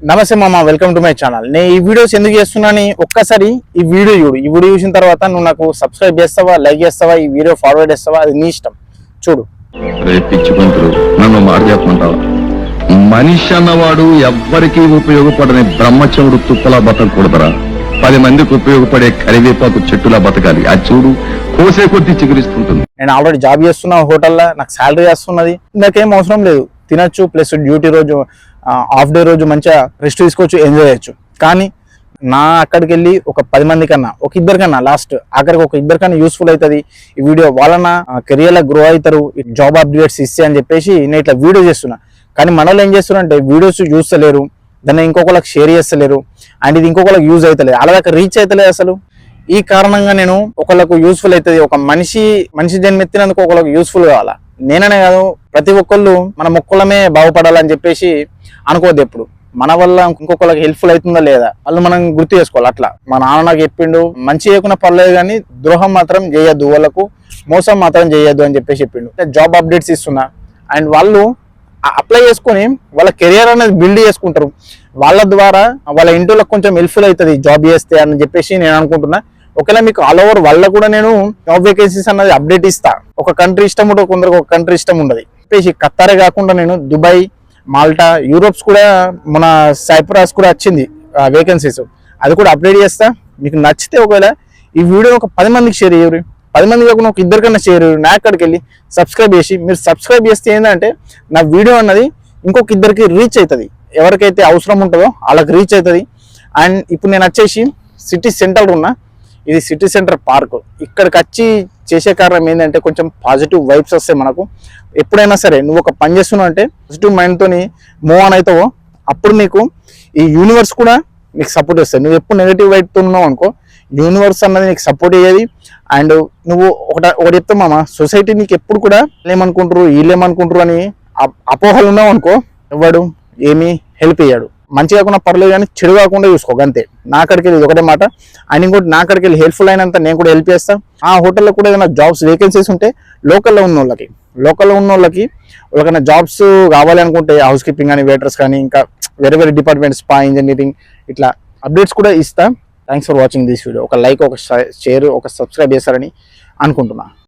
నమస్తే మామ, welcome to my channel. నేను ఈ వీడియోస్ ఎందుకు చేస్తున్నాను ఒక్కసారి ఈ వీడియో చూడు. ఈ వీడియో చూసిన తర్వాత నువ్వు నాకు సబ్స్క్రైబ్ చేస్తావా, లైక్ చేస్తావా, ఈ వీడియో ఫార్వర్డ్ చేస్తావా, అది నీ ఇష్టం. చూడు. నన్ను మాట చెప్పమంటావా? మనిషి అన్నవాడు ఎవ్వరికీ ఉపయోగపడని బ్రహ్మచవుడు తుప్పలా బతకూడదరా. 10 మందికి ఉపయోగపడే కరివేపాకు చెట్టులా బతకాలి. ఆ చూడు కోసే కొద్ది చిగురిస్తుంటుంది. నేను ఆల్రెడీ జాబ్ చేస్తున్నా హోటల్లో, నాకు శాలరీ వస్తున్నది, నాకేం అవసరం లేదు. తినచ్చు, ప్లస్ డ్యూటీ రోజు హాఫ్ డే రోజు మంచిగా రెస్ట్ తీసుకోవచ్చు, ఎంజాయ్ చేయొచ్చు. కానీ నా అక్కడికి వెళ్ళి ఒక 10 మంది కన్నా, ఒక ఇద్దరికన్నా, లాస్ట్ ఆఖరికి ఒక ఇద్దరికన్నా యూస్ఫుల్ అవుతుంది ఈ వీడియో. వాళ్ళన కెరియర్లో గ్రో అవుతారు, జాబ్ అప్డేట్స్ ఇస్తే అని చెప్పేసి నేను ఇట్లా వీడియో చేస్తున్నా. కానీ మనలో ఏం చేస్తున్నారంటే వీడియోస్ చూస్తలేరు, దాన్ని ఇంకొకరికి షేర్ చేస్తలేరు, అండ్ ఇది ఇంకొకరికి యూజ్ అవుతలేదు, అలా దాకా రీచ్ అవుతలేదు అసలు. ఈ కారణంగా నేను ఒకళ్ళకు యూస్ఫుల్ అవుతుంది, ఒక మనిషి జన్మెత్తినందుకు ఒకళ్ళకి యూస్ఫుల్ కావాలా. నేననే కాదు, ప్రతి ఒక్కళ్ళు మన మొక్కలమే బాగుపడాలని చెప్పేసి అనుకోవద్దు ఎప్పుడు. మన వల్ల ఇంకొకరికి హెల్ప్ఫుల్ అవుతుందా లేదా వాళ్ళు మనం గుర్తు చేసుకోవాలి. అట్లా మా నాన్న నాకు చెప్పిండు, మంచి చేయకుండా పర్లేదు కానీ ద్రోహం మాత్రం చేయొద్దు, వాళ్ళకు మోసం మాత్రం చేయొద్దు అని చెప్పేసి చెప్పిండు. జాబ్ అప్డేట్స్ ఇస్తున్నా, అండ్ వాళ్ళు అప్లై చేసుకొని వాళ్ళ కెరియర్ అనేది బిల్డ్ చేసుకుంటారు. వాళ్ళ ద్వారా వాళ్ళ ఇంట్లో కొంచెం హెల్ప్ఫుల్ అవుతుంది జాబ్ చేస్తే అని చెప్పేసి నేను అనుకుంటున్నా. ఒకవేళ మీకు ఆల్ ఓవర్ వల్ల కూడా నేను జాబ్ వేకెన్సీస్ అన్నది అప్డేట్ ఇస్తా. ఒక కంట్రీ ఇష్టం ఉంటుంది, కొందరికి ఒక కంట్రీ ఇష్టం ఉండదు. చెప్పేసి ఖతారే కాకుండా నేను దుబాయ్, మాల్టా, యూరోప్స్ కూడా, మన సైప్రస్ కూడా వచ్చింది వేకెన్సీస్, అది కూడా అప్డేట్ చేస్తా. మీకు నచ్చితే ఒకవేళ ఈ వీడియో ఒక 10 మందికి షేర్ చేయరు, 10 మంది కాకుండా ఒక ఇద్దరికన్నా షేర్ చేయరు. నా అక్కడికి వెళ్ళి సబ్స్క్రైబ్ చేసి, మీరు సబ్స్క్రైబ్ చేస్తే ఏంటంటే నా వీడియో అన్నది ఇంకొక ఇద్దరికి రీచ్ అవుతుంది, ఎవరికైతే అవసరం ఉంటుందో వాళ్ళకి రీచ్ అవుతుంది. అండ్ ఇప్పుడు నేను వచ్చేసి సిటీ సెంటర్ ఉన్నా, ఇది సిటీ సెంటర్ పార్క్. ఇక్కడికి వచ్చి చేసే కారణం ఏంటంటే కొంచెం పాజిటివ్ వైబ్స్ వస్తాయి మనకు. ఎప్పుడైనా సరే నువ్వు ఒక పని చేస్తున్నావు అంటే పాజిటివ్ మైండ్తో మూవ్ ఆన్ అవుతావో అప్పుడు నీకు ఈ యూనివర్స్ కూడా నీకు సపోర్ట్ ఇస్తుంది. నువ్వు ఎప్పుడు నెగిటివ్ వైబ్తో ఉన్నావు అనుకో, యూనివర్స్ అన్నది నీకు సపోర్ట్ అయ్యేది. అండ్ నువ్వు ఒకటి చెప్తావు మామ, సొసైటీ నీకు ఎప్పుడు కూడా వీళ్ళేమనుకుంటారు వీళ్ళేమనుకుంటారు అని అపోహలు ఉన్నావు అనుకో, ఎవడు ఏమీ హెల్ప్ అయ్యాడు. మంచి కాకుండా పర్లేదు కానీ చెడు కాకుండా చూసుకో, అంతే. నా అక్కడికి వెళ్ళి ఒకటే మాట. అండ్ ఇంకోటి, నా అక్కడికి వెళ్ళి హెల్ప్ఫుల్ అయినంత నేను కూడా హెల్ప్ చేస్తాను. ఆ హోటల్లో కూడా ఏదైనా జాబ్స్ వేకెన్సీస్ ఉంటే లోకల్లో ఉన్న వాళ్ళకి వాళ్ళకైనా జాబ్స్ కావాలి అనుకుంటే హౌస్ కీపింగ్ కానీ, వెయిటర్స్ కానీ, ఇంకా వేరే డిపార్ట్మెంట్స్, స్పా, ఇంజనీరింగ్, ఇట్లా అప్డేట్స్ కూడా ఇస్తా. Thanks for watching this video. ఒక లైక్, ఒక షేర్, ఒక సబ్స్క్రైబ్ చేస్తారని అనుకుంటున్నా.